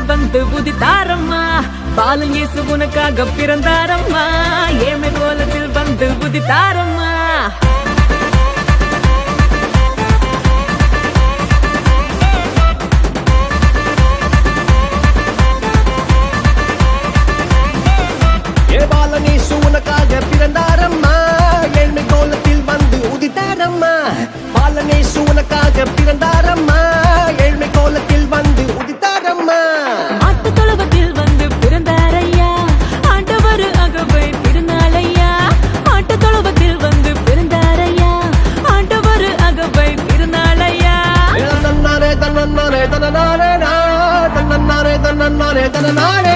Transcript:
கோலத்தில் வந்து உதித்தாரம்மா பாலன் இயேசு உனக்காக பிறந்தாரம்மா ஏமை கோலத்தில் வந்து உதித்தாரம்மா பாலனேசு உனக்காக பிறந்தாரம்மா ஏழ்மை கோலத்தில் வந்து உதித்தாரம்மா பாலனேசு உனக்காக பிறந்தாரம்மா ஏழ்மை கோலத்தில் வந்து உதித்தாரம்மா ஆட்டு தொழுவத்தில் வந்து பிறந்தாரையா ஆண்டவர் அகவை திருநாளையா ஆட்டு தொழுவத்தில் வந்து பிறந்தாரையா ஆண்டவர் அகவை திருநாளையா தன்னன்னாரே தன்னன்னாரே தன்னனாரே தன்னன்னாரே தன்னன்னாரே தன்னனாரே